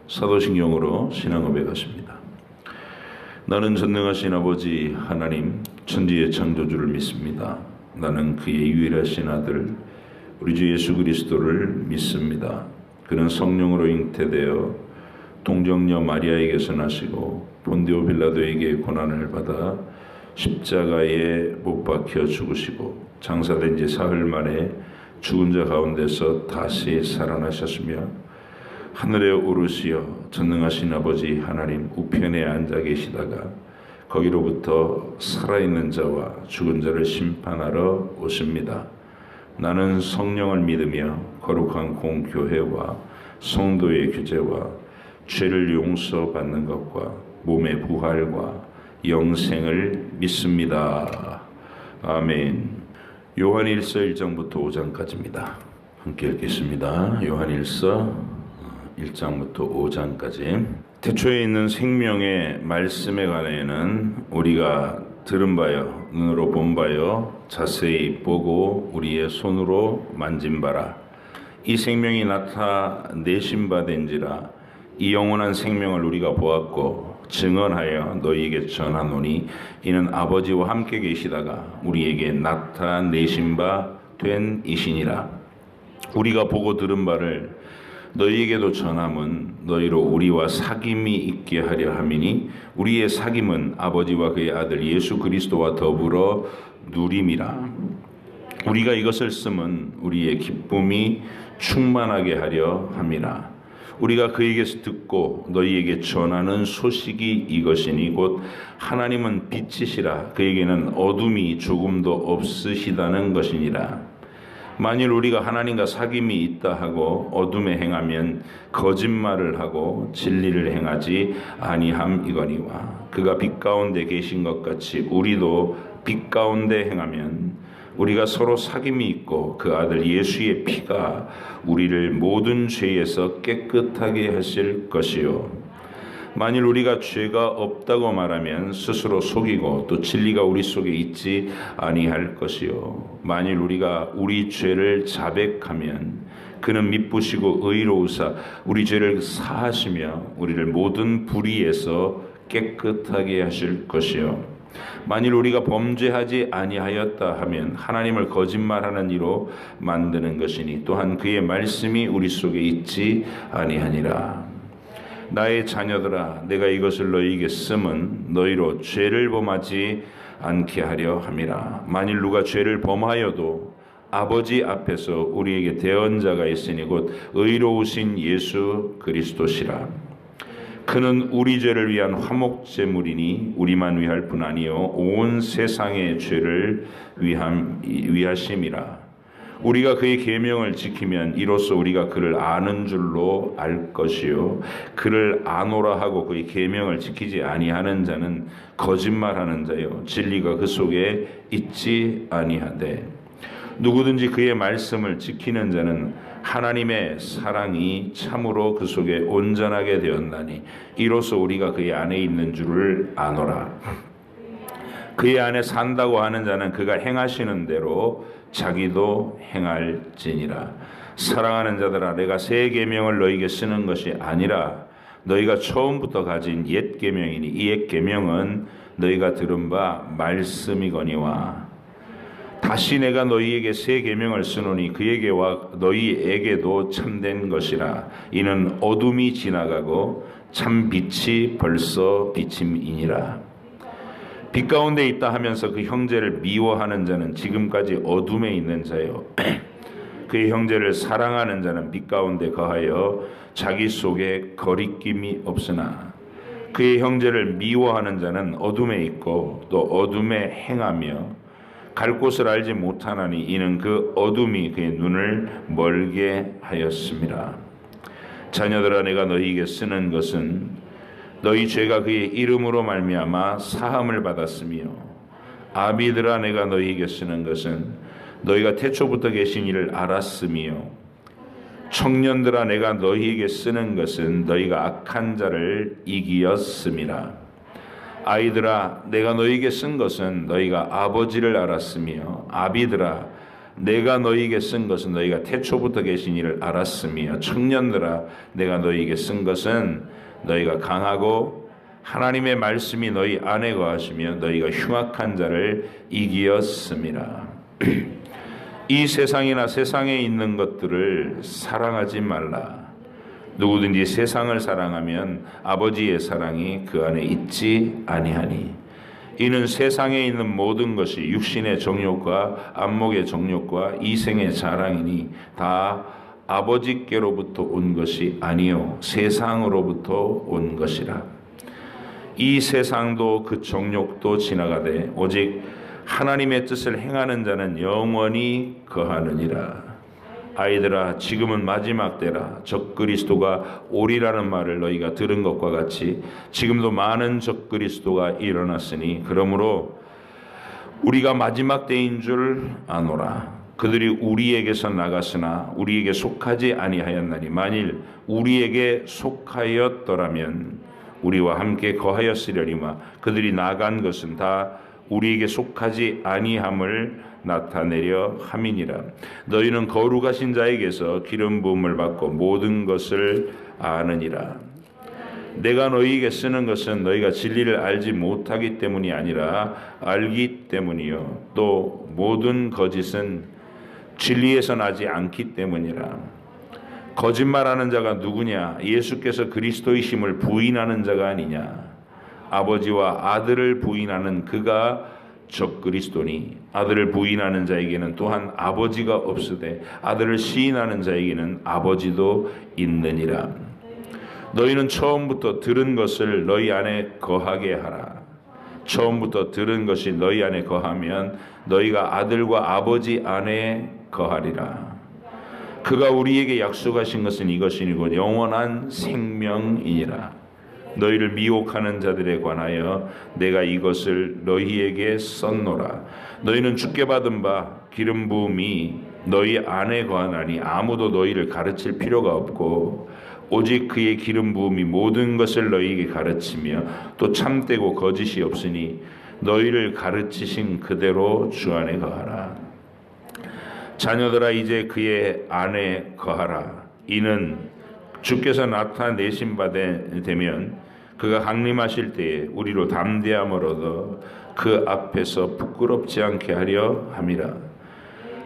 사도신경으로 신앙 고백하십니다. 나는 전능하신 아버지 하나님 천지의 창조주를 믿습니다. 나는 그의 유일하신 아들 우리 주 예수 그리스도를 믿습니다. 그는 성령으로 잉태되어 동정녀 마리아에게서 나시고 본디오 빌라도에게 고난을 받아 십자가에 못 박혀 죽으시고 장사된 지 사흘 만에 죽은 자 가운데서 다시 살아나셨으며 하늘에 오르시어 전능하신 아버지 하나님 우편에 앉아 계시다가 거기로부터 살아있는 자와 죽은 자를 심판하러 오십니다. 나는 성령을 믿으며 거룩한 공교회와 성도의 규제와 죄를 용서받는 것과 몸의 부활과 영생을 믿습니다. 아멘. 요한일서 1장부터 5장까지입니다. 함께 읽겠습니다. 요한일서 1장부터 5장까지. 태초에 있는 생명의 말씀에 관해는 우리가 들은 바요, 눈으로 본 바요, 자세히 보고 우리의 손으로 만진 바라. 이 생명이 나타내신 바 된지라. 이 영원한 생명을 우리가 보았고 증언하여 너희에게 전하노니 이는 아버지와 함께 계시다가 우리에게 나타내신 바 된 이시니라. 우리가 보고 들은 바를 너희에게도 전함은 너희로 우리와 사귐이 있게 하려 함이니 우리의 사귐은 아버지와 그의 아들 예수 그리스도와 더불어 누림이라. 우리가 이것을 쓰면 우리의 기쁨이 충만하게 하려 함이라. 우리가 그에게서 듣고 너희에게 전하는 소식이 이것이니 곧 하나님은 빛이시라. 그에게는 어둠이 조금도 없으시다는 것이니라. 만일 우리가 하나님과 사귐이 있다 하고 어둠에 행하면 거짓말을 하고 진리를 행하지 아니함이거니와 그가 빛 가운데 계신 것 같이 우리도 빛 가운데 행하면 우리가 서로 사귐이 있고 그 아들 예수의 피가 우리를 모든 죄에서 깨끗하게 하실 것이요. 만일 우리가 죄가 없다고 말하면 스스로 속이고 또 진리가 우리 속에 있지 아니할 것이요. 만일 우리가 우리 죄를 자백하면 그는 미쁘시고 의로우사 우리 죄를 사하시며 우리를 모든 불의에서 깨끗하게 하실 것이요. 만일 우리가 범죄하지 아니하였다 하면 하나님을 거짓말하는 이로 만드는 것이니 또한 그의 말씀이 우리 속에 있지 아니하니라. 나의 자녀들아, 내가 이것을 너희에게 쓰면 너희로 죄를 범하지 않게 하려 함이라. 만일 누가 죄를 범하여도 아버지 앞에서 우리에게 대언자가 있으니 곧 의로우신 예수 그리스도시라. 그는 우리 죄를 위한 화목제물이니 우리만 위할 뿐 아니요 온 세상의 죄를 위하심이라. 우리가 그의 계명을 지키면 이로써 우리가 그를 아는 줄로 알 것이요 그를 아노라 하고 그의 계명을 지키지 아니하는 자는 거짓말하는 자요 진리가 그 속에 있지 아니하되 누구든지 그의 말씀을 지키는 자는 하나님의 사랑이 참으로 그 속에 온전하게 되었나니 이로써 우리가 그의 안에 있는 줄을 아노라. 그의 안에 산다고 하는 자는 그가 행하시는 대로 자기도 행할지니라. 사랑하는 자들아, 내가 새 계명을 너희에게 쓰는 것이 아니라 너희가 처음부터 가진 옛 계명이니 이 옛 계명은 너희가 들은 바 말씀이거니와 다시 내가 너희에게 새 계명을 쓰노니 그에게와 너희에게도 참된 것이라. 이는 어둠이 지나가고 참 빛이 벌써 비침이니라. 빛 가운데 있다 하면서 그 형제를 미워하는 자는 지금까지 어둠에 있는 자요 그의 형제를 사랑하는 자는 빛 가운데 거하여 자기 속에 거리낌이 없으나 그의 형제를 미워하는 자는 어둠에 있고 또 어둠에 행하며 갈 곳을 알지 못하나니 이는 그 어둠이 그의 눈을 멀게 하였습니다. 자녀들아, 내가 너희에게 쓰는 것은 너희 죄가 그의 이름으로 말미암아 사함을 받았으며 아비들아, 내가 너희에게 쓰는 것은 너희가 태초부터 계신 이를 알았으며 청년들아, 내가 너희에게 쓰는 것은 너희가 악한 자를 이기었음이라. 아이들아, 내가 너희에게 쓴 것은 너희가 아버지를 알았으며 아비들아, 내가 너희에게 쓴 것은 너희가 태초부터 계신 이를 알았으며 청년들아 내가 너희에게 쓴 것은 너희가 강하고 하나님의 말씀이 너희 안에 거하시며 너희가 흉악한 자를 이기었음이라. 이 세상이나 세상에 있는 것들을 사랑하지 말라. 누구든지 세상을 사랑하면 아버지의 사랑이 그 안에 있지 아니하니 이는 세상에 있는 모든 것이 육신의 정욕과 안목의 정욕과 이생의 자랑이니 다 아버지께로부터 온 것이 아니요 세상으로부터 온 것이라. 이 세상도 그 정욕도 지나가되 오직 하나님의 뜻을 행하는 자는 영원히 거하느니라. 아이들아 지금은 마지막 때라. 적그리스도가 오리라는 말을 너희가 들은 것과 같이 지금도 많은 적그리스도가 일어났으니 그러므로 우리가 마지막 때인 줄 아노라. 그들이 우리에게서 나갔으나 우리에게 속하지 아니하였나니 만일 우리에게 속하였더라면 우리와 함께 거하였으려니와 그들이 나간 것은 다 우리에게 속하지 아니함을 나타내려 함이니라. 너희는 거룩하신 자에게서 기름 부음을 받고 모든 것을 아느니라. 내가 너희에게 쓰는 것은 너희가 진리를 알지 못하기 때문이 아니라 알기 때문이요 또 모든 거짓은 진리에서 나지 않기 때문이라. 거짓말하는 자가 누구냐? 예수께서 그리스도이심을 부인하는 자가 아니냐? 아버지와 아들을 부인하는 그가 적그리스도니 아들을 부인하는 자에게는 또한 아버지가 없으되 아들을 시인하는 자에게는 아버지도 있느니라. 너희는 처음부터 들은 것을 너희 안에 거하게 하라. 처음부터 들은 것이 너희 안에 거하면 너희가 아들과 아버지 안에 거하리라. 그가 우리에게 약속하신 것은 이것이니 영원한 생명이니라. 너희를 미혹하는 자들에 관하여 내가 이것을 너희에게 썼노라. 너희는 주께 받은 바 기름 부음이 너희 안에 거하나니 아무도 너희를 가르칠 필요가 없고 오직 그의 기름 부음이 모든 것을 너희에게 가르치며 또 참되고 거짓이 없으니 너희를 가르치신 그대로 주 안에 거하라. 자녀들아 이제 그의 안에 거하라. 이는 주께서 나타내신 바 되면 그가 강림하실 때에 우리로 담대함을 얻어 그 앞에서 부끄럽지 않게 하려 함이라.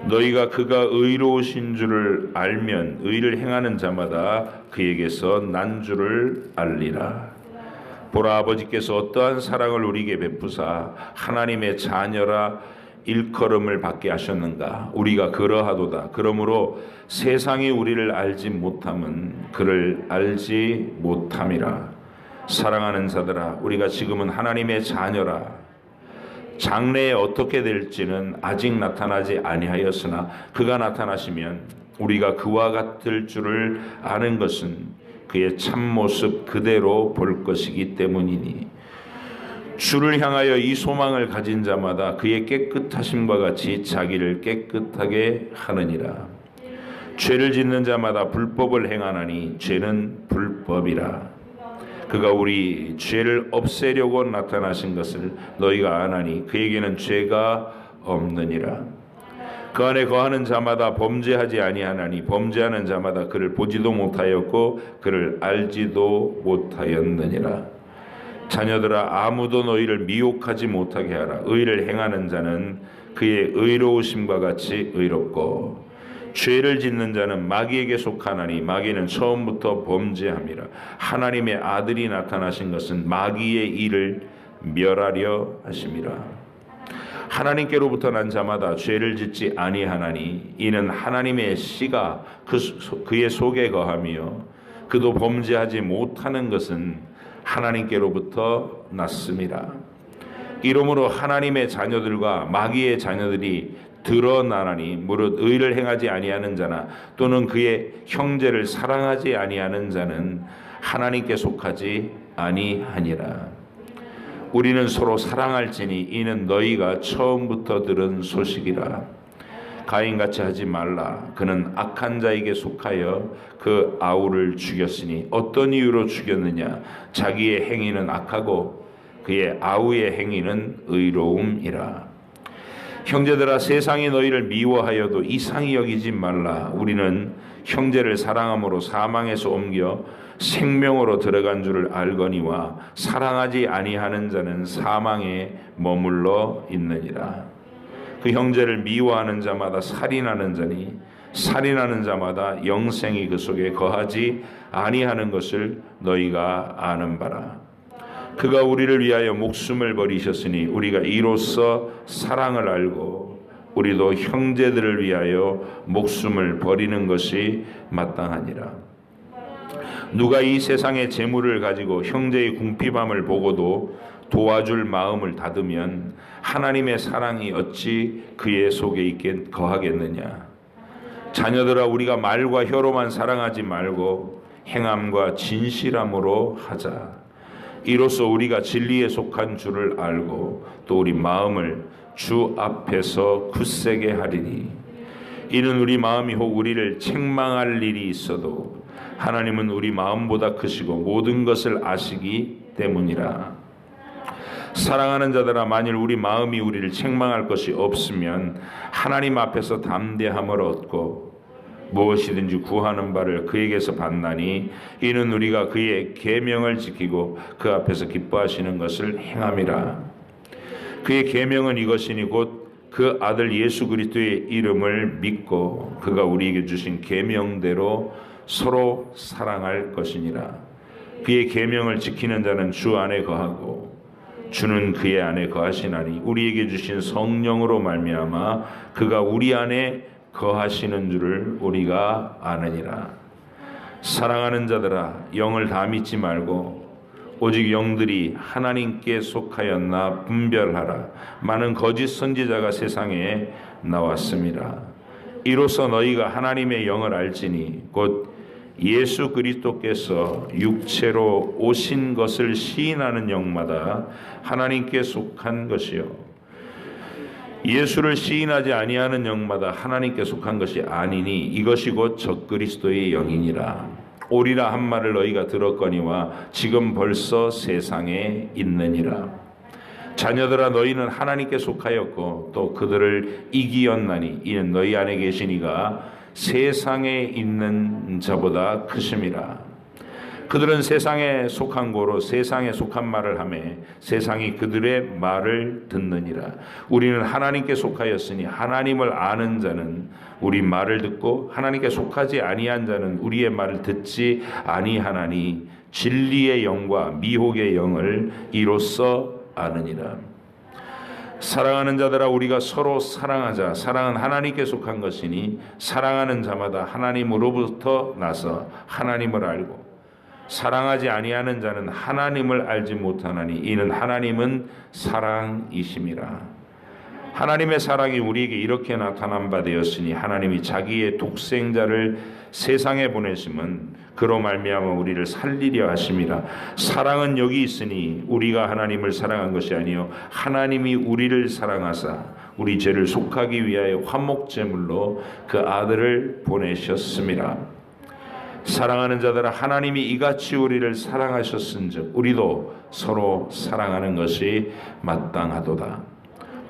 너희가 그가 의로우신 줄을 알면 의를 행하는 자마다 그에게서 난 줄을 알리라. 보라 아버지께서 어떠한 사랑을 우리에게 베푸사 하나님의 자녀라 일컬음을 받게 하셨는가. 우리가 그러하도다. 그러므로 세상이 우리를 알지 못함은 그를 알지 못함이라. 사랑하는 자들아 우리가 지금은 하나님의 자녀라. 장래에 어떻게 될지는 아직 나타나지 아니하였으나 그가 나타나시면 우리가 그와 같을 줄을 아는 것은 그의 참모습 그대로 볼 것이기 때문이니 주를 향하여 이 소망을 가진 자마다 그의 깨끗하심과 같이 자기를 깨끗하게 하느니라. 죄를 짓는 자마다 불법을 행하나니 죄는 불법이라. 그가 우리 죄를 없애려고 나타나신 것을 너희가 아나니 그에게는 죄가 없느니라. 그 안에 거하는 자마다 범죄하지 아니하나니 범죄하는 자마다 그를 보지도 못하였고 그를 알지도 못하였느니라. 자녀들아 아무도 너희를 미혹하지 못하게 하라. 의를 행하는 자는 그의 의로우심과 같이 의롭고 죄를 짓는 자는 마귀에게 속하나니 마귀는 처음부터 범죄함이라. 하나님의 아들이 나타나신 것은 마귀의 일을 멸하려 하심이라. 하나님께로부터 난 자마다 죄를 짓지 아니하나니 이는 하나님의 씨가 그의 속에 거하며 그도 범죄하지 못하는 것은 하나님께로부터 났음이라. 이러므로 하나님의 자녀들과 마귀의 자녀들이 드러나나니 무릇 의를 행하지 아니하는 자나 또는 그의 형제를 사랑하지 아니하는 자는 하나님께 속하지 아니하니라. 우리는 서로 사랑할지니 이는 너희가 처음부터 들은 소식이라. 가인같이 하지 말라. 그는 악한 자에게 속하여 그 아우를 죽였으니 어떤 이유로 죽였느냐. 자기의 행위는 악하고 그의 아우의 행위는 의로움이라. 형제들아, 세상이 너희를 미워하여도 이상히 여기지 말라. 우리는 형제를 사랑함으로 사망에서 옮겨 생명으로 들어간 줄을 알거니와 사랑하지 아니하는 자는 사망에 머물러 있느니라. 그 형제를 미워하는 자마다 살인하는 자니 살인하는 자마다 영생이 그 속에 거하지 아니하는 것을 너희가 아는 바라. 그가 우리를 위하여 목숨을 버리셨으니 우리가 이로써 사랑을 알고 우리도 형제들을 위하여 목숨을 버리는 것이 마땅하니라. 누가 이 세상의 재물을 가지고 형제의 궁핍함을 보고도 도와줄 마음을 닫으면 하나님의 사랑이 어찌 그의 속에 거하겠느냐. 자녀들아, 우리가 말과 혀로만 사랑하지 말고 행함과 진실함으로 하자. 이로써 우리가 진리에 속한 줄을 알고 또 우리 마음을 주 앞에서 굳세게 하리니, 이는 우리 마음이 혹 우리를 책망할 일이 있어도 하나님은 우리 마음보다 크시고 모든 것을 아시기 때문이라. 사랑하는 자들아, 만일 우리 마음이 우리를 책망할 것이 없으면 하나님 앞에서 담대함을 얻고 무엇이든지 구하는 바를 그에게서 받나니, 이는 우리가 그의 계명을 지키고 그 앞에서 기뻐하시는 것을 행함이라. 그의 계명은 이것이니 곧 그 아들 예수 그리스도의 이름을 믿고 그가 우리에게 주신 계명대로 서로 사랑할 것이니라. 그의 계명을 지키는 자는 주 안에 거하고 주는 그의 안에 거하시나니, 우리에게 주신 성령으로 말미암아 그가 우리 안에 거하시는 줄을 우리가 아느니라. 사랑하는 자들아, 영을 다 믿지 말고 오직 영들이 하나님께 속하였나 분별하라. 많은 거짓 선지자가 세상에 나왔습니다. 이로써 너희가 하나님의 영을 알지니 곧 예수 그리스도께서 육체로 오신 것을 시인하는 영마다 하나님께 속한 것이요, 예수를 시인하지 아니하는 영마다 하나님께 속한 것이 아니니 이것이 곧 적그리스도의 영이니라. 오리라 한 말을 너희가 들었거니와 지금 벌써 세상에 있느니라. 자녀들아, 너희는 하나님께 속하였고 또 그들을 이기었나니 이는 너희 안에 계신 이가 세상에 있는 자보다 크심이라. 그들은 세상에 속한 고로 세상에 속한 말을 하며 세상이 그들의 말을 듣느니라. 우리는 하나님께 속하였으니 하나님을 아는 자는 우리 말을 듣고 하나님께 속하지 아니한 자는 우리의 말을 듣지 아니하나니, 진리의 영과 미혹의 영을 이로써 아느니라. 사랑하는 자들아, 우리가 서로 사랑하자. 사랑은 하나님께 속한 것이니 사랑하는 자마다 하나님으로부터 나서 하나님을 알고 사랑하지 아니하는 자는 하나님을 알지 못하나니, 이는 하나님은 사랑이심이라. 하나님의 사랑이 우리에게 이렇게 나타난 바 되었으니 하나님이 자기의 독생자를 세상에 보내심은 그로 말미암아 우리를 살리려 하심이라. 사랑은 여기 있으니 우리가 하나님을 사랑한 것이 아니요 하나님이 우리를 사랑하사 우리 죄를 속하기 위하여 화목제물로 그 아들을 보내셨음이라. 사랑하는 자들아, 하나님이 이같이 우리를 사랑하셨은즉 우리도 서로 사랑하는 것이 마땅하도다.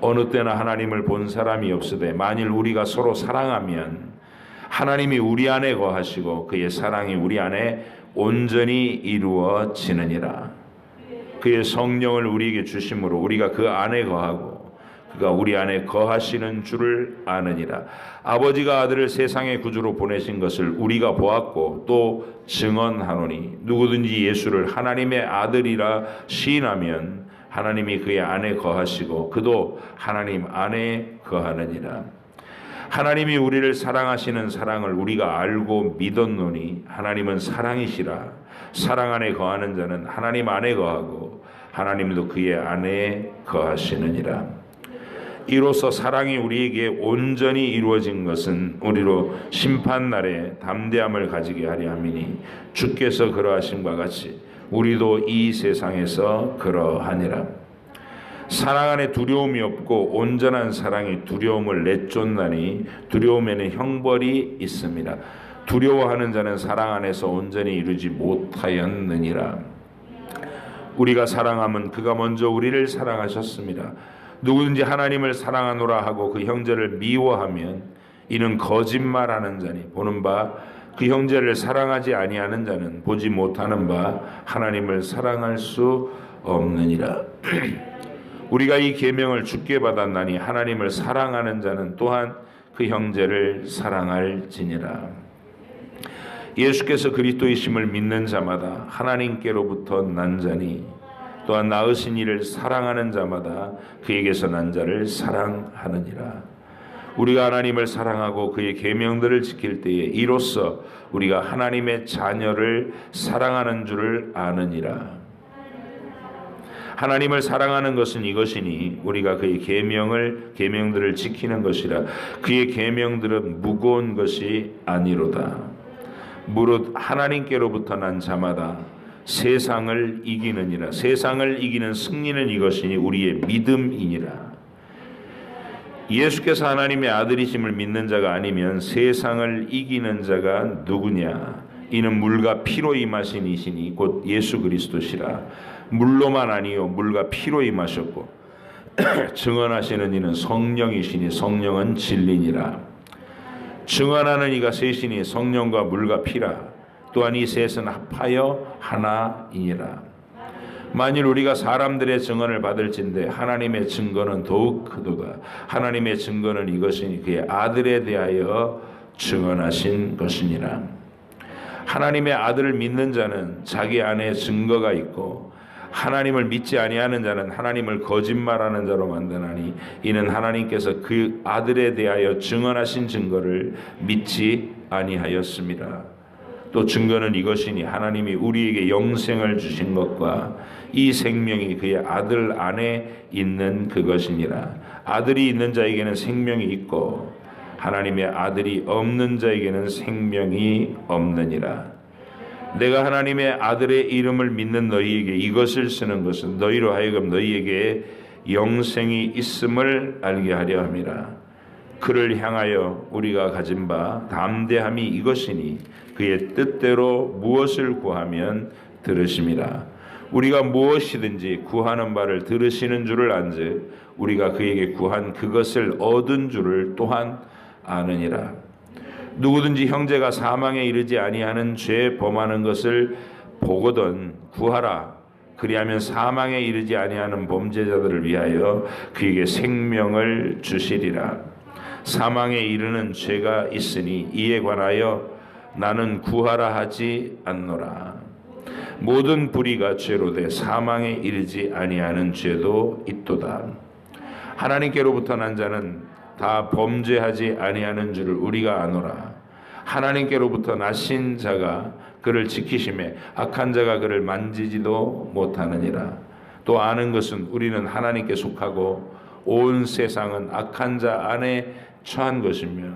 어느 때나 하나님을 본 사람이 없으되 만일 우리가 서로 사랑하면 하나님이 우리 안에 거하시고 그의 사랑이 우리 안에 온전히 이루어지느니라. 그의 성령을 우리에게 주심으로 우리가 그 안에 거하고 그가 우리 안에 거하시는 줄을 아느니라. 아버지가 아들을 세상의 구주로 보내신 것을 우리가 보았고 또 증언하노니, 누구든지 예수를 하나님의 아들이라 시인하면 하나님이 그의 안에 거하시고 그도 하나님 안에 거하느니라. 하나님이 우리를 사랑하시는 사랑을 우리가 알고 믿었노니 하나님은 사랑이시라. 사랑 안에 거하는 자는 하나님 안에 거하고 하나님도 그의 안에 거하시느니라. 이로써 사랑이 우리에게 온전히 이루어진 것은 우리로 심판날에 담대함을 가지게 하려 함이니, 주께서 그러하심과 같이 우리도 이 세상에서 그러하니라. 사랑 안에 두려움이 없고 온전한 사랑이 두려움을 내쫓나니 두려움에는 형벌이 있습니다. 두려워하는 자는 사랑 안에서 온전히 이루지 못하였느니라. 우리가 사랑함은 그가 먼저 우리를 사랑하셨습니다. 누구든지 하나님을 사랑하노라 하고 그 형제를 미워하면 이는 거짓말하는 자니 보는 바 그 형제를 사랑하지 아니하는 자는 보지 못하는 바 하나님을 사랑할 수 없느니라. 우리가 이 계명을 주께 받았나니 하나님을 사랑하는 자는 또한 그 형제를 사랑할지니라. 예수께서 그리스도이심을 믿는 자마다 하나님께로부터 난 자니 또한 낳으신 이를 사랑하는 자마다 그에게서 난 자를 사랑하느니라. 우리가 하나님을 사랑하고 그의 계명들을 지킬 때에 이로써 우리가 하나님의 자녀를 사랑하는 줄을 아느니라. 하나님을 사랑하는 것은 이것이니 우리가 그의 계명들을 지키는 것이라. 그의 계명들은 무거운 것이 아니로다. 무릇 하나님께로부터 난 자마다 세상을 이기느니라. 세상을 이기는 승리는 이것이니 우리의 믿음이니라. 예수께서 하나님의 아들이심을 믿는 자가 아니면 세상을 이기는 자가 누구냐? 이는 물과 피로 임하신 이시니 곧 예수 그리스도시라. 물로만 아니요 물과 피로 임하셨고 증언하시는 이는 성령이시니 성령은 진리니라. 증언하는 이가 셋이니 성령과 물과 피라. 또한 이 셋은 합하여 하나이니라. 만일 우리가 사람들의 증언을 받을진대 하나님의 증거는 더욱 크도다. 하나님의 증거는 이것이니 그의 아들에 대하여 증언하신 것이니라. 하나님의 아들을 믿는 자는 자기 안에 증거가 있고 하나님을 믿지 아니하는 자는 하나님을 거짓말하는 자로 만드나니 이는 하나님께서 그 아들에 대하여 증언하신 증거를 믿지 아니하였습니다. 또 증거는 이것이니 하나님이 우리에게 영생을 주신 것과 이 생명이 그의 아들 안에 있는 그것이니라. 아들이 있는 자에게는 생명이 있고 하나님의 아들이 없는 자에게는 생명이 없느니라. 내가 하나님의 아들의 이름을 믿는 너희에게 이것을 쓰는 것은 너희로 하여금 너희에게 영생이 있음을 알게 하려 함이라. 그를 향하여 우리가 가진 바 담대함이 이것이니 그의 뜻대로 무엇을 구하면 들으심이라. 우리가 무엇이든지 구하는 바를 들으시는 줄을 안즉 우리가 그에게 구한 그것을 얻은 줄을 또한 아느니라. 누구든지 형제가 사망에 이르지 아니하는 죄 범하는 것을 보거든 구하라. 그리하면 사망에 이르지 아니하는 범죄자들을 위하여 그에게 생명을 주시리라. 사망에 이르는 죄가 있으니 이에 관하여 나는 구하라 하지 않노라. 모든 불의가 죄로 돼 사망에 이르지 아니하는 죄도 있도다. 하나님께로부터 난 자는 다 범죄하지 아니하는 줄을 우리가 아노라. 하나님께로부터 나신 자가 그를 지키심에 악한 자가 그를 만지지도 못하느니라. 또 아는 것은 우리는 하나님께 속하고 온 세상은 악한 자 안에 처한 것이며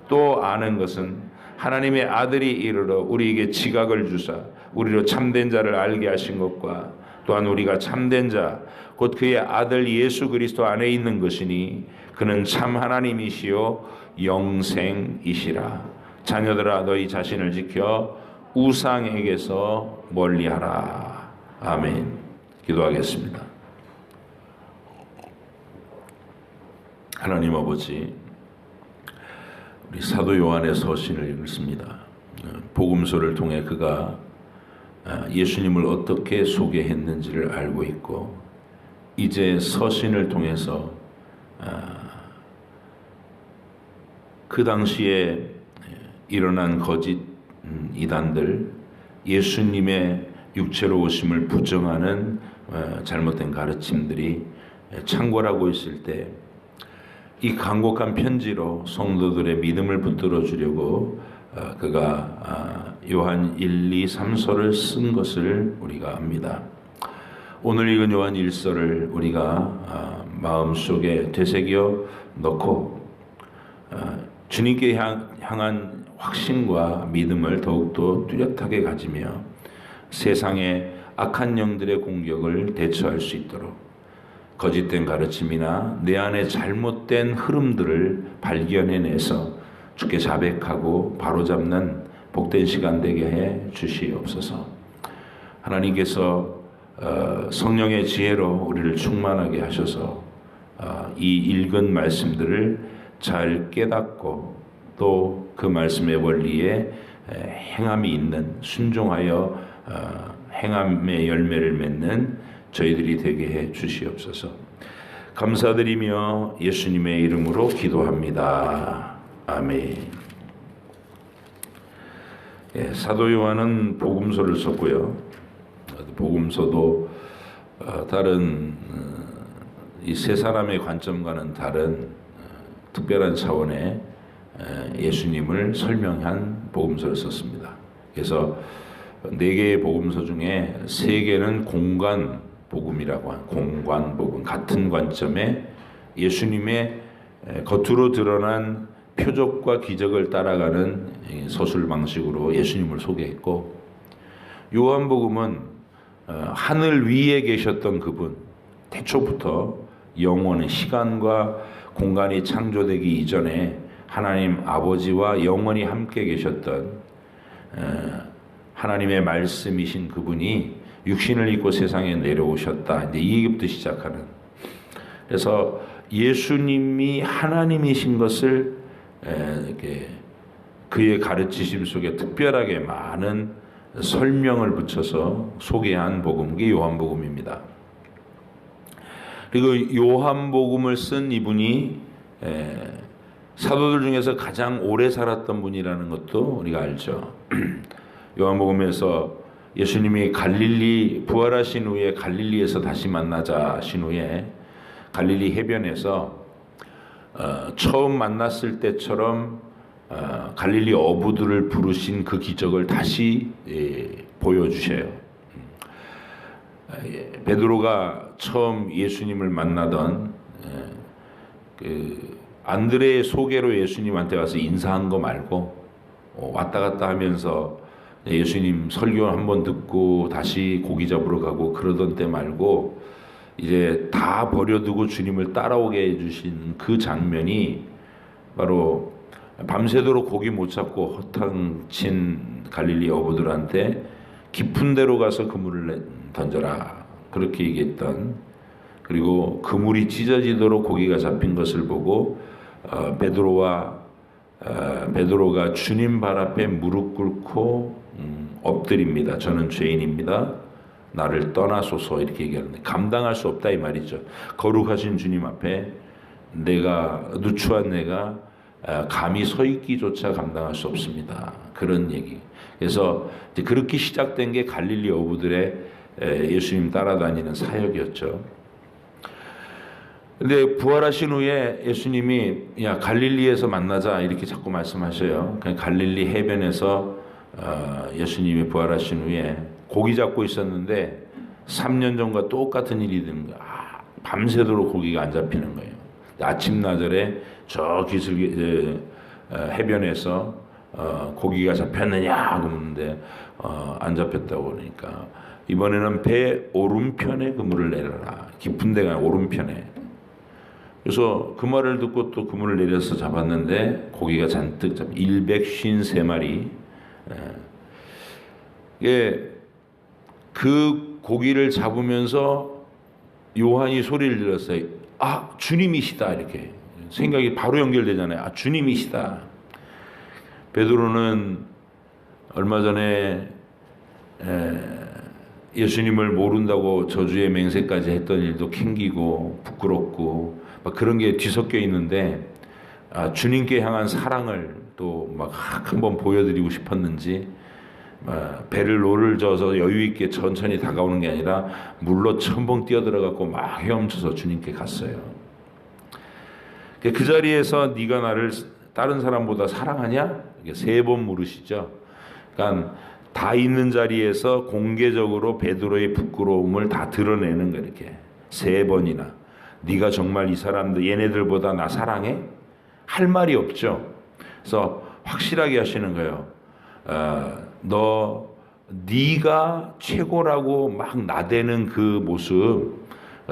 또 아는 것은 하나님의 아들이 이르러 우리에게 지각을 주사 우리로 참된 자를 알게 하신 것과 또한 우리가 참된 자 곧 그의 아들 예수 그리스도 안에 있는 것이니 그는 참 하나님이시요 영생이시라. 자녀들아 너희 자신을 지켜 우상에게서 멀리하라. 아멘. 기도하겠습니다. 하나님 아버지, 우리 사도 요한의 서신을 읽습니다. 복음서를 통해 그가 예수님을 어떻게 소개했는지를 알고 있고 이제 서신을 통해서 그 당시에 일어난 거짓 이단들, 예수님의 육체로 오심을 부정하는 잘못된 가르침들이 창궐하고 있을 때 이 간곡한 편지로 성도들의 믿음을 붙들어 주려고 그가 요한 1, 2, 3서를 쓴 것을 우리가 압니다. 오늘 읽은 요한 1서를 우리가 마음속에 되새겨 넣고 주님께 향한 확신과 믿음을 더욱더 뚜렷하게 가지며 세상의 악한 영들의 공격을 대처할 수 있도록 거짓된 가르침이나 내 안에 잘못된 흐름들을 발견해내서 주께 자백하고 바로잡는 복된 시간 되게 해 주시옵소서. 하나님께서 성령의 지혜로 우리를 충만하게 하셔서 이 읽은 말씀들을 잘 깨닫고 또 그 말씀의 원리에 행함이 있는, 순종하여 행함의 열매를 맺는 저희들이 되게 해 주시옵소서. 감사드리며 예수님의 이름으로 기도합니다. 아멘. 사도 요한은 복음서를 썼고요. 복음서도 다른 이 세 사람의 관점과는 다른 특별한 차원의 예수님을 설명한 복음서를 썼습니다. 그래서 4개의 복음서 중에 3개는 공간 복음이라고 하는, 공간 복음, 같은 관점에 예수님의 겉으로 드러난 표적과 기적을 따라가는 서술 방식으로 예수님을 소개했고, 요한복음은 하늘 위에 계셨던 그분, 태초부터 영원의 시간과 공간이 창조되기 이전에 하나님 아버지와 영원히 함께 계셨던 하나님의 말씀이신 그분이 육신을 입고 세상에 내려오셨다. 이제 이 얘기부터 시작하는. 그래서 예수님이 하나님이신 것을 이렇게 그의 가르치심 속에 특별하게 많은 설명을 붙여서 소개한 복음이 요한복음입니다. 그리고 요한복음을 쓴 이분이 사도들 중에서 가장 오래 살았던 분이라는 것도 우리가 알죠. 요한복음에서 예수님이 갈릴리 부활하신 후에 갈릴리에서 다시 만나자 하신 후에 갈릴리 해변에서 처음 만났을 때처럼 갈릴리 어부들을 부르신 그 기적을 다시 보여주셔요. 베드로가 처음 예수님을 만나던 그 안드레의 소개로 예수님한테 와서 인사한 거 말고 왔다 갔다 하면서 예수님 설교 한번 듣고 다시 고기 잡으러 가고 그러던 때 말고 이제 다 버려두고 주님을 따라오게 해주신 그 장면이 바로 밤새도록 고기 못 잡고 허탕친 갈릴리 어부들한테 깊은 데로 가서 그물을 던져라 그렇게 얘기했던, 그리고 그물이 찢어지도록 고기가 잡힌 것을 보고 베드로가 주님 발 앞에 무릎 꿇고 엎드립니다. 저는 죄인입니다. 나를 떠나소서 이렇게 얘기하는데, 감당할 수 없다 이 말이죠. 거룩하신 주님 앞에 누추한 내가 감히 서 있기조차 감당할 수 없습니다. 그런 얘기. 그래서 이제 그렇게 시작된 게 갈릴리 어부들의 예수님 따라다니는 사역이었죠. 근데 부활하신 후에 예수님이 야 갈릴리에서 만나자 이렇게 자꾸 말씀하셔요. 그냥 갈릴리 해변에서 예수님이 부활하신 후에 고기 잡고 있었는데 3년 전과 똑같은 일이 되는 거야. 밤새도록 고기가 안 잡히는 거예요. 아침나절에 저 기슭 해변에서 고기가 잡혔느냐 그러는데 안 잡혔다고 그러니까 이번에는 배 오른편에 그물을 내려라. 깊은 데가 오른편에. 그래서 그 말을 듣고 또 그물을 내려서 잡았는데 고기가 잔뜩 153마리. 그 고기를 잡으면서 요한이 소리를 들었어요. 아, 주님이시다. 이렇게 생각이 바로 연결되잖아요. 아, 주님이시다. 베드로는 얼마 전에 예수님을 모른다고 저주의 맹세까지 했던 일도 캥기고 부끄럽고 막 그런 게 뒤섞여 있는데 주님께 향한 사랑을 또 막 한번 보여드리고 싶었는지 배를 노를 져서 여유 있게 천천히 다가오는 게 아니라 물로 첨벙 뛰어들어갖고 막 헤엄쳐서 주님께 갔어요. 그 자리에서 네가 나를 다른 사람보다 사랑하냐? 3번 물으시죠. 그러니까 다 있는 자리에서 공개적으로 베드로의 부끄러움을 다 드러내는 거예요. 이렇게 3번이나. 네가 정말 이 사람들 얘네들보다 나 사랑해? 할 말이 없죠. 그래서 확실하게 하시는 거예요. 네가 최고라고 막 나대는 그 모습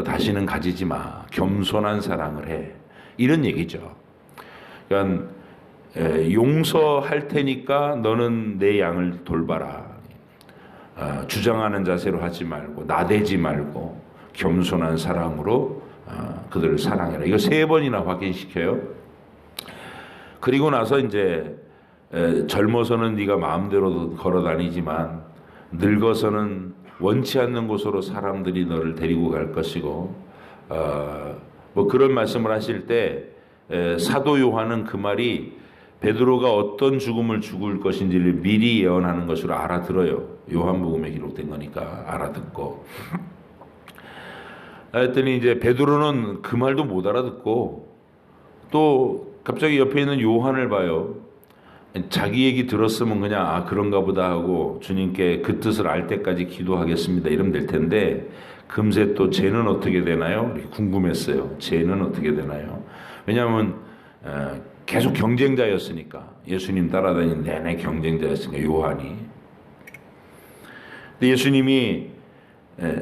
다시는 가지지 마. 겸손한 사랑을 해. 이런 얘기죠. 그러니까 용서할 테니까 너는 내 양을 돌봐라. 주장하는 자세로 하지 말고 나대지 말고 겸손한 사랑으로 그들을 사랑해라. 이거 3번이나 확인시켜요. 그리고 나서 이제 젊어서는 네가 마음대로 걸어다니지만 늙어서는 원치 않는 곳으로 사람들이 너를 데리고 갈 것이고, 뭐 그런 말씀을 하실 때 사도 요한은 그 말이 베드로가 어떤 죽음을 죽을 것인지를 미리 예언하는 것으로 알아들어요. 요한복음에 기록된 거니까 알아듣고. 그랬더니 이제 베드로는 그 말도 못 알아듣고 또 갑자기 옆에 있는 요한을 봐요. 자기 얘기 들었으면 그냥 그런가 보다 하고 주님께 그 뜻을 알 때까지 기도하겠습니다 이러면 될 텐데, 금세 또 쟤는 어떻게 되나요? 이렇게 궁금했어요. 쟤는 어떻게 되나요? 왜냐하면 계속 경쟁자였으니까, 예수님 따라다니는 내내 경쟁자였으니까 요한이. 근데 예수님이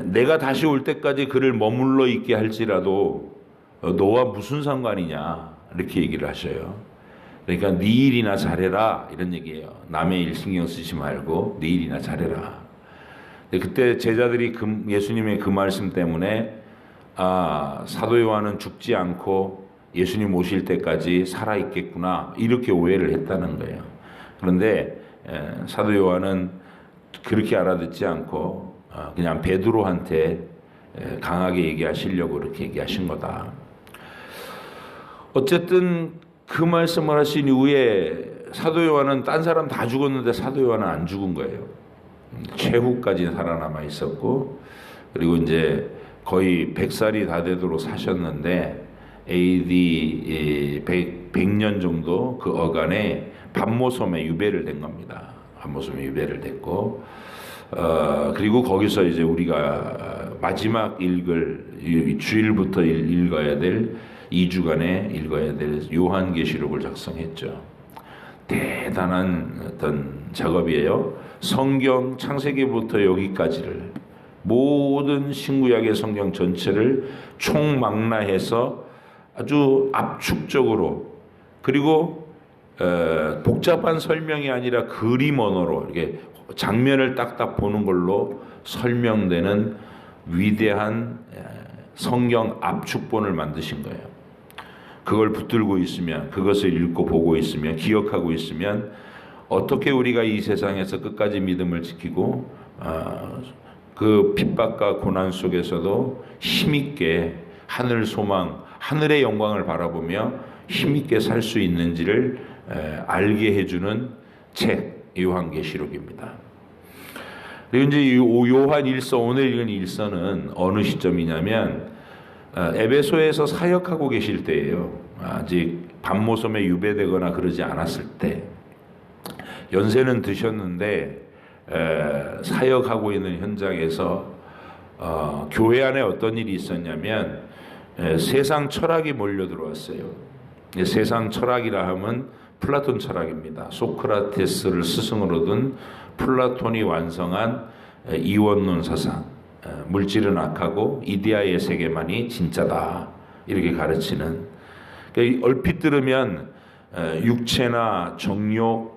내가 다시 올 때까지 그를 머물러 있게 할지라도 너와 무슨 상관이냐 이렇게 얘기를 하셔요. 그러니까 네 일이나 잘해라 이런 얘기예요. 남의 일 신경 쓰지 말고 네 일이나 잘해라. 그때 제자들이 예수님의 그 말씀 때문에 사도 요한은 죽지 않고 예수님 오실 때까지 살아있겠구나 이렇게 오해를 했다는 거예요. 그런데 사도 요한은 그렇게 알아듣지 않고 그냥 베드로한테 강하게 얘기하시려고 그렇게 얘기하신 거다. 어쨌든 그 말씀을 하신 이후에 사도 요한은 딴 사람 다 죽었는데 사도 요한은 안 죽은 거예요. 최후까지 살아남아 있었고, 그리고 이제 거의 100살이 다 되도록 사셨는데 AD 100년 정도 그 어간에 반모섬에 유배를 된 겁니다. 반모섬에 유배를 됐고, 그리고 거기서 이제 우리가 마지막 읽을 주일부터 읽어야 될 2주간에 읽어야 될 요한계시록을 작성했죠. 대단한 어떤 작업이에요. 성경 창세기부터 여기까지를 모든 신구약의 성경 전체를 총망라해서 아주 압축적으로, 그리고 복잡한 설명이 아니라 그림 언어로 이렇게 장면을 딱딱 보는 걸로 설명되는 위대한 성경 압축본을 만드신 거예요. 그걸 붙들고 있으면, 그것을 읽고 보고 있으면, 기억하고 있으면 어떻게 우리가 이 세상에서 끝까지 믿음을 지키고 그 핍박과 고난 속에서도 힘있게 하늘 소망, 하늘의 영광을 바라보며 힘있게 살 수 있는지를 알게 해주는 책 요한계시록입니다. 그리고 이제 요한 1서, 오늘 읽은 1서는 어느 시점이냐면 에베소에서 사역하고 계실 때예요. 아직 반모섬에 유배되거나 그러지 않았을 때, 연세는 드셨는데 사역하고 있는 현장에서 교회 안에 어떤 일이 있었냐면 세상 철학이 몰려 들어왔어요. 세상 철학이라 하면 플라톤 철학입니다. 소크라테스를 스승으로 둔 플라톤이 완성한 이원론 사상, 물질은 악하고 이데아의 세계만이 진짜다 이렇게 가르치는, 그러니까 얼핏 들으면 육체나 정욕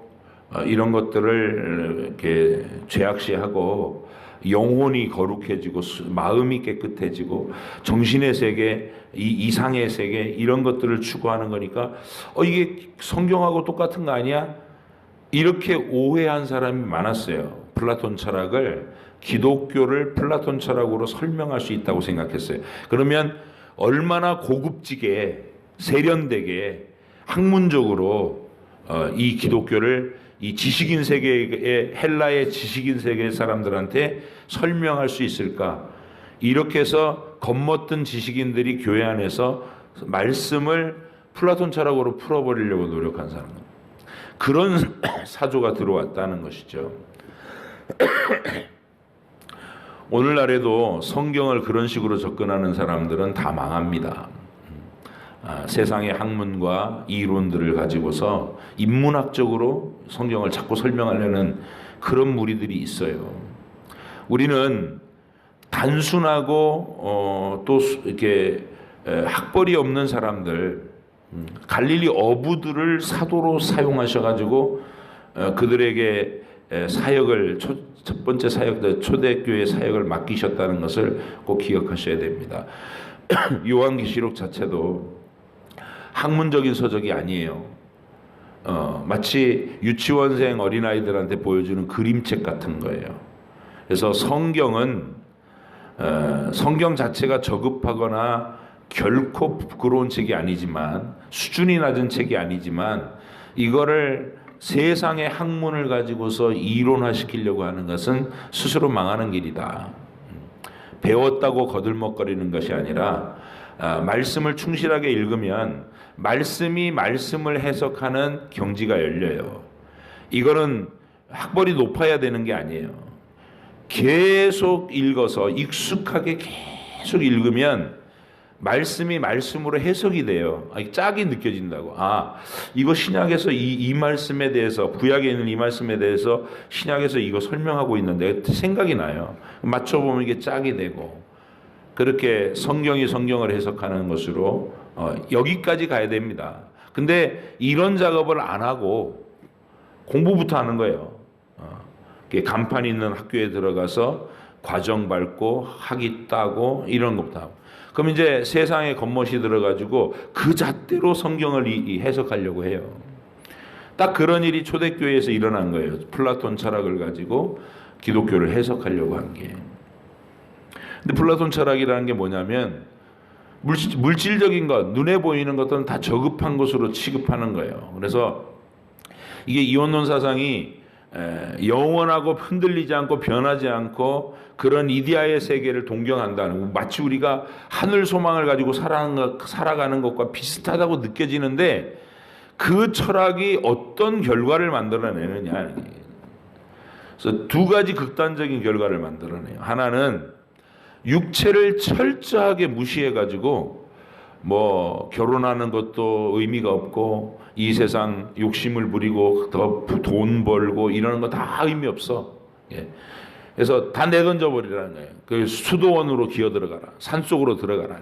이런 것들을 이렇게 죄악시하고 영혼이 거룩해지고 마음이 깨끗해지고 정신의 세계, 이상의 세계 이런 것들을 추구하는 거니까 이게 성경하고 똑같은 거 아니야? 이렇게 오해한 사람이 많았어요. 플라톤 철학을, 기독교를 플라톤 철학으로 설명할 수 있다고 생각했어요. 그러면 얼마나 고급지게 세련되게 학문적으로 이 기독교를 이 지식인 세계의, 헬라의 지식인 세계의 사람들한테 설명할 수 있을까? 이렇게 해서 겉멋든 지식인들이 교회 안에서 말씀을 플라톤 철학으로 풀어버리려고 노력한 사람, 그런 사조가 들어왔다는 것이죠. 오늘날에도 성경을 그런 식으로 접근하는 사람들은 다 망합니다. 세상의 학문과 이론들을 가지고서 인문학적으로 성경을 자꾸 설명하려는 그런 무리들이 있어요. 우리는 단순하고 또 이렇게 학벌이 없는 사람들, 갈릴리 어부들을 사도로 사용하셔가지고 그들에게 사역을, 첫 번째 사역, 초대교회 사역을 맡기셨다는 것을 꼭 기억하셔야 됩니다. 요한계시록 자체도 학문적인 서적이 아니에요. 마치 유치원생 어린아이들한테 보여주는 그림책 같은 거예요. 그래서 성경은 성경 자체가 저급하거나 결코 부끄러운 책이 아니지만, 수준이 낮은 책이 아니지만, 이거를 세상의 학문을 가지고서 이론화시키려고 하는 것은 스스로 망하는 길이다. 배웠다고 거들먹거리는 것이 아니라 말씀을 충실하게 읽으면 말씀이 말씀을 해석하는 경지가 열려요. 이거는 학벌이 높아야 되는 게 아니에요. 계속 읽어서 익숙하게 계속 읽으면 말씀이 말씀으로 해석이 돼요. 짝이 느껴진다고. 이거 신약에서 이 말씀에 대해서, 구약에 있는 이 말씀에 대해서 신약에서 이거 설명하고 있는데 생각이 나요. 맞춰보면 이게 짝이 되고, 그렇게 성경이 성경을 해석하는 것으로 여기까지 가야 됩니다. 근데 이런 작업을 안 하고 공부부터 하는 거예요. 간판 있는 학교에 들어가서 과정 밟고 학위 따고 이런 것부터 하고, 그럼 이제 세상에 겉멋이 들어가지고 그 잣대로 성경을 해석하려고 해요. 딱 그런 일이 초대교회에서 일어난 거예요. 플라톤 철학을 가지고 기독교를 해석하려고 한 게. 근데 플라톤 철학이라는 게 뭐냐면 물질적인 것, 눈에 보이는 것들은 다 저급한 것으로 취급하는 거예요. 그래서 이게 이원론 사상이 영원하고 흔들리지 않고 변하지 않고 그런 이데아의 세계를 동경한다는, 마치 우리가 하늘 소망을 가지고 살아가는 것과 비슷하다고 느껴지는데, 그 철학이 어떤 결과를 만들어내느냐. 그래서 두 가지 극단적인 결과를 만들어내요. 하나는 육체를 철저하게 무시해가지고 결혼하는 것도 의미가 없고, 이 세상 욕심을 부리고 더 돈 벌고 이러는 거 다 의미 없어. 그래서 다 내던져 버리라는 거예요. 그 수도원으로 기어 들어가라, 산속으로 들어가라.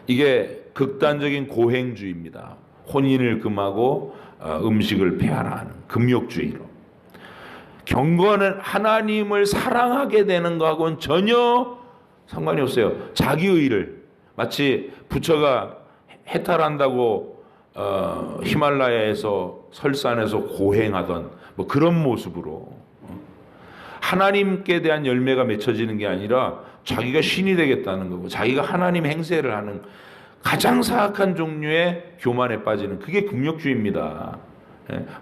이게 극단적인 고행주의입니다. 혼인을 금하고 음식을 폐하라 하는 금욕주의로. 경건은 하나님을 사랑하게 되는 거하고는 전혀 상관이 없어요. 자기의를, 마치 부처가 해탈한다고 히말라야에서 설산에서 고행하던 그런 모습으로 하나님께 대한 열매가 맺혀지는 게 아니라 자기가 신이 되겠다는 거고, 자기가 하나님 행세를 하는 가장 사악한 종류의 교만에 빠지는, 그게 금욕주의입니다.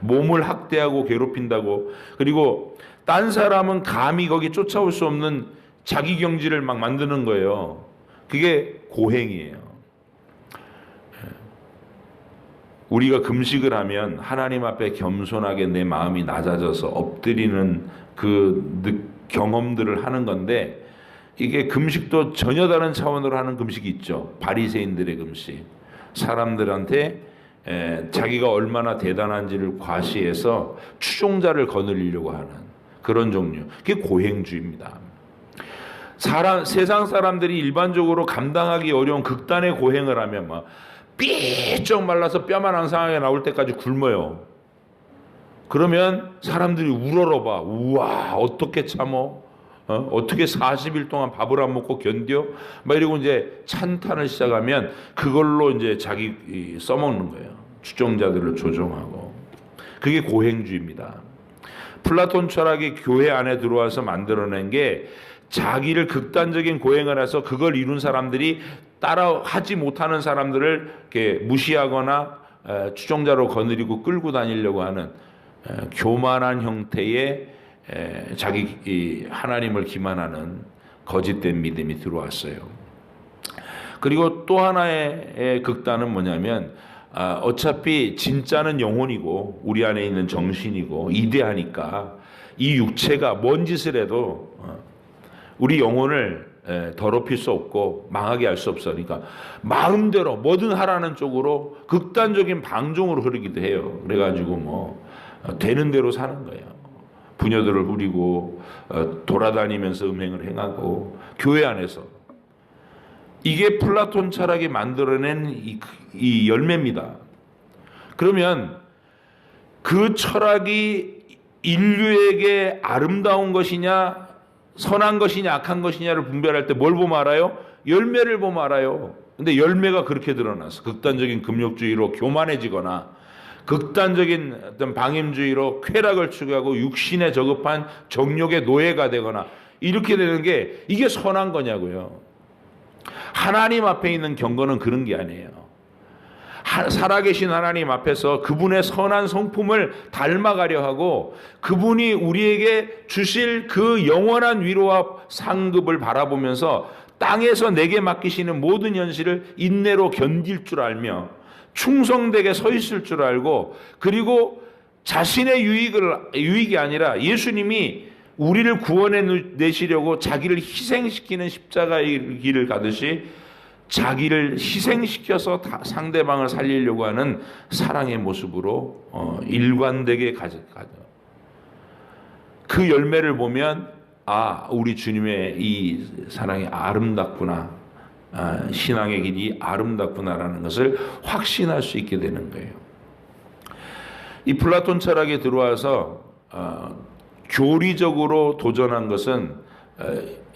몸을 학대하고 괴롭힌다고, 그리고 딴 사람은 감히 거기 쫓아올 수 없는 자기 경지를 막 만드는 거예요. 그게 고행이에요. 우리가 금식을 하면 하나님 앞에 겸손하게 내 마음이 낮아져서 엎드리는 그 경험들을 하는 건데, 이게 금식도 전혀 다른 차원으로 하는 금식이 있죠. 바리새인들의 금식. 사람들한테 자기가 얼마나 대단한지를 과시해서 추종자를 거느리려고 하는 그런 종류. 그게 고행주의입니다. 세상 사람들이 일반적으로 감당하기 어려운 극단의 고행을 하면 삐쩍 말라서 뼈만 앙상하게 나올 때까지 굶어요. 그러면 사람들이 우러러봐. 우와, 어떻게 참어? 어떻게 40일 동안 밥을 안 먹고 견뎌? 이러고 이제 찬탄을 시작하면 그걸로 이제 자기 써먹는 거예요. 추종자들을 조종하고. 그게 고행주의입니다. 플라톤 철학이 교회 안에 들어와서 만들어낸 게, 자기를 극단적인 고행을 해서 그걸 이룬 사람들이 따라 하지 못하는 사람들을 이렇게 무시하거나 추종자로 거느리고 끌고 다니려고 하는 교만한 형태의 자기 하나님을 기만하는 거짓된 믿음이 들어왔어요. 그리고 또 하나의 극단은 뭐냐면, 어차피 진짜는 영혼이고 우리 안에 있는 정신이고 이대하니까 이 육체가 뭔 짓을 해도 우리 영혼을 더럽힐 수 없고 망하게 할 수 없어. 그러니까 마음대로 뭐든 하라는 쪽으로 극단적인 방종으로 흐르기도 해요. 그래가지고 되는 대로 사는 거예요. 부녀들을 부리고 돌아다니면서 음행을 행하고, 교회 안에서. 이게 플라톤 철학이 만들어낸 이 열매입니다. 그러면 그 철학이 인류에게 아름다운 것이냐 선한 것이냐 악한 것이냐를 분별할 때 뭘 보면 알아요? 열매를 보면 알아요. 근데 열매가 그렇게 드러났어. 극단적인 금욕주의로 교만해지거나 극단적인 어떤 방임주의로 쾌락을 추구하고 육신에 저급한 정욕의 노예가 되거나 이렇게 되는 게 이게 선한 거냐고요. 하나님 앞에 있는 경건은 그런 게 아니에요. 살아계신 하나님 앞에서 그분의 선한 성품을 닮아가려 하고 그분이 우리에게 주실 그 영원한 위로와 상급을 바라보면서 땅에서 내게 맡기시는 모든 현실을 인내로 견딜 줄 알며 충성되게 서 있을 줄 알고 그리고 자신의 유익이 아니라 예수님이 우리를 구원해 내시려고 자기를 희생시키는 십자가의 길을 가듯이 자기를 희생시켜서 상대방을 살리려고 하는 사랑의 모습으로 일관되게 가져. 그 열매를 보면 우리 주님의 이 사랑이 아름답구나, 신앙의 길이 아름답구나라는 것을 확신할 수 있게 되는 거예요. 이 플라톤 철학에 들어와서 교리적으로 도전한 것은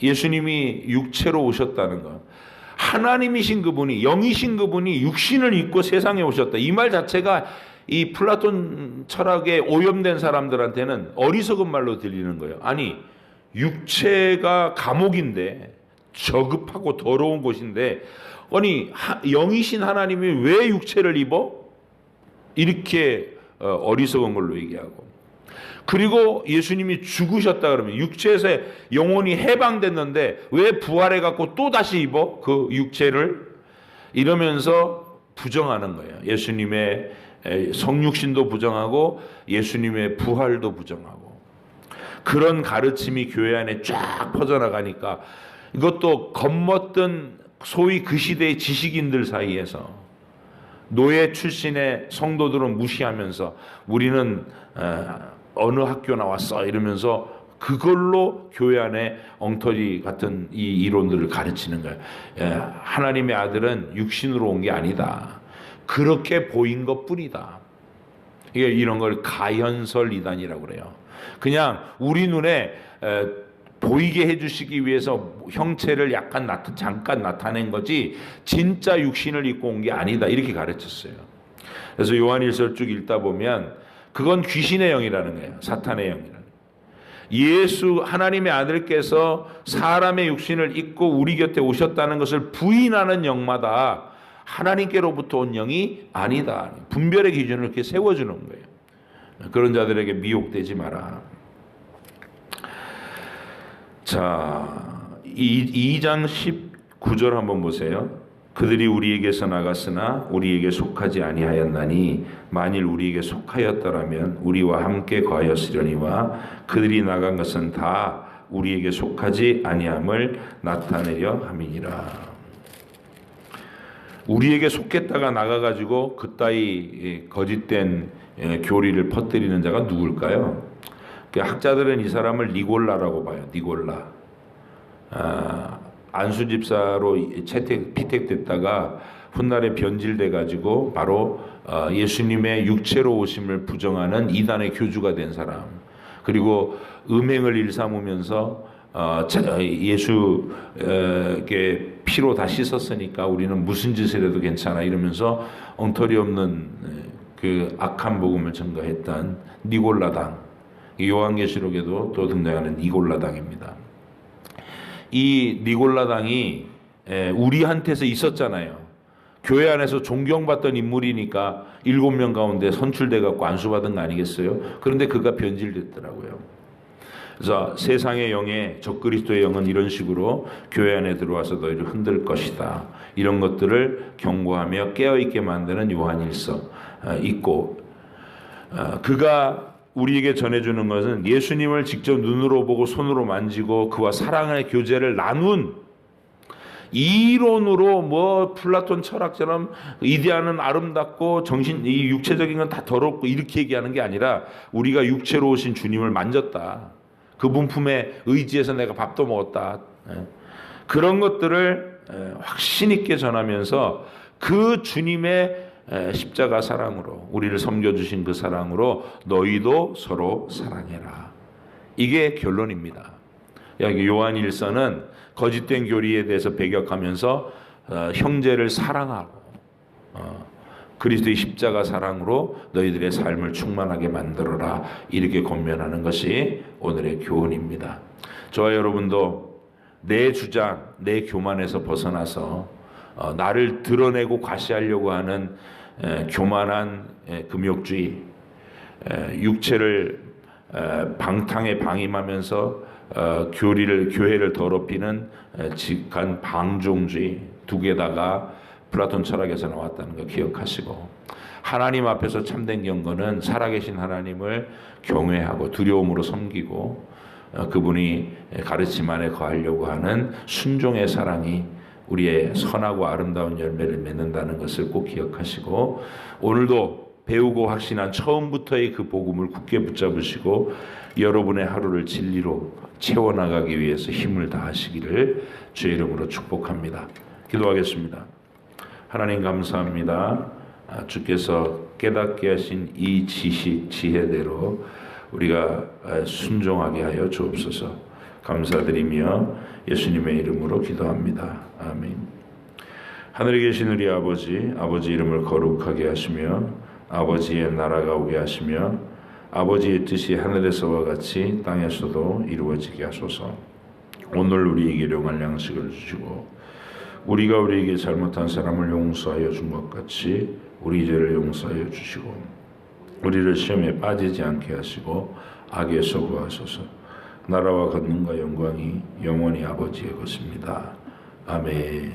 예수님이 육체로 오셨다는 것. 하나님이신 그분이, 영이신 그분이 육신을 입고 세상에 오셨다. 이 말 자체가 이 플라톤 철학에 오염된 사람들한테는 어리석은 말로 들리는 거예요. 아니, 육체가 감옥인데, 저급하고 더러운 곳인데, 아니, 영이신 하나님이 왜 육체를 입어? 이렇게 어리석은 걸로 얘기하고. 그리고 예수님이 죽으셨다 그러면 육체에서 영혼이 해방됐는데 왜 부활해 갖고 또 다시 입어? 그 육체를 이러면서 부정하는 거예요. 예수님의 성육신도 부정하고 예수님의 부활도 부정하고 그런 가르침이 교회 안에 쫙 퍼져나가니까 이것도 겁먹던 소위 그 시대의 지식인들 사이에서 노예 출신의 성도들은 무시하면서 우리는 어느 학교 나왔어 이러면서 그걸로 교회 안에 엉터리 같은 이 이론들을 가르치는 거예요. 하나님의 아들은 육신으로 온 게 아니다. 그렇게 보인 것뿐이다. 이게 이런 걸 가현설 이단이라고 그래요. 그냥 우리 눈에 보이게 해주시기 위해서 형체를 약간 잠깐 나타낸 거지 진짜 육신을 입고 온 게 아니다. 이렇게 가르쳤어요. 그래서 요한일서 쭉 읽다 보면 그건 귀신의 영이라는 거예요. 사탄의 영이라는 거예요. 예수 하나님의 아들께서 사람의 육신을 입고 우리 곁에 오셨다는 것을 부인하는 영마다 하나님께로부터 온 영이 아니다. 분별의 기준을 이렇게 세워주는 거예요. 그런 자들에게 미혹되지 마라. 자, 2장 19절 한번 보세요. 그들이 우리에게서 나갔으나 우리에게 속하지 아니하였나니 만일 우리에게 속하였더라면 우리와 함께 거하였으려니와 그들이 나간 것은 다 우리에게 속하지 아니함을 나타내려 함이니라. 우리에게 속했다가 나가가지고 그따위 거짓된 교리를 퍼뜨리는 자가 누굴까요? 학자들은 이 사람을 니골라라고 봐요. 니골라. 안수 집사로 피택됐다가 훗날에 변질돼 가지고 바로 예수님의 육체로 오심을 부정하는 이단의 교주가 된 사람. 그리고 음행을 일삼으면서 예수께 피로 다 씻었으니까 우리는 무슨 짓을 해도 괜찮아 이러면서 엉터리 없는 그 악한 복음을 전가했던 니골라당. 요한계시록에도 또 등장하는 니골라당입니다. 이 니골라당이 우리한테서 있었잖아요. 교회 안에서 존경받던 인물이니까 7명 가운데 선출돼 갖고 안수받은 거 아니겠어요? 그런데 그가 변질됐더라고요. 그래서 세상의 영에 적그리스도의 영은 이런 식으로 교회 안에 들어와서 너희를 흔들 것이다. 이런 것들을 경고하며 깨어있게 만드는 요한일서 있고 그가 우리에게 전해주는 것은 예수님을 직접 눈으로 보고 손으로 만지고 그와 사랑의 교제를 나눈 이론으로 뭐 플라톤 철학처럼 이데아는 아름답고 이 육체적인 건 다 더럽고 이렇게 얘기하는 게 아니라 우리가 육체로 오신 주님을 만졌다. 그분 품에 의지해서 내가 밥도 먹었다. 그런 것들을 확신 있게 전하면서 그 주님의 십자가 사랑으로 우리를 섬겨주신 그 사랑으로 너희도 서로 사랑해라. 이게 결론입니다. 여기 요한일서는 거짓된 교리에 대해서 배격하면서 형제를 사랑하고 그리스도의 십자가 사랑으로 너희들의 삶을 충만하게 만들어라, 이렇게 권면하는 것이 오늘의 교훈입니다. 저와 여러분도 내 주장, 내 교만에서 벗어나서 나를 드러내고 과시하려고 하는 교만한 금욕주의, 육체를 방탕에 방임하면서 교회를 더럽히는 직한 방종주의, 두 개다가 플라톤 철학에서 나왔다는 거 기억하시고, 하나님 앞에서 참된 경건은 살아계신 하나님을 경외하고 두려움으로 섬기고 그분이 가르침 안에 거하려고 하는 순종의 사랑이 우리의 선하고 아름다운 열매를 맺는다는 것을 꼭 기억하시고, 오늘도 배우고 확신한 처음부터의 그 복음을 굳게 붙잡으시고 여러분의 하루를 진리로 채워나가기 위해서 힘을 다하시기를 주의 이름으로 축복합니다. 기도하겠습니다. 하나님 감사합니다. 주께서 깨닫게 하신 이 지식, 지혜대로 우리가 순종하게 하여 주옵소서. 감사드리며 예수님의 이름으로 기도합니다. 아멘. 하늘에 계신 우리 아버지, 아버지 이름을 거룩하게 하시며 아버지의 나라가 오게 하시며 아버지의 뜻이 하늘에서와 같이 땅에서도 이루어지게 하소서. 오늘 우리에게 일용할 양식을 주시고 우리가 우리에게 잘못한 사람을 용서하여 준 것 같이 우리 죄를 용서하여 주시고 우리를 시험에 빠지지 않게 하시고 악에서 구하소서. 나라와 권능과 영광이 영원히 아버지의 것입니다. 아멘.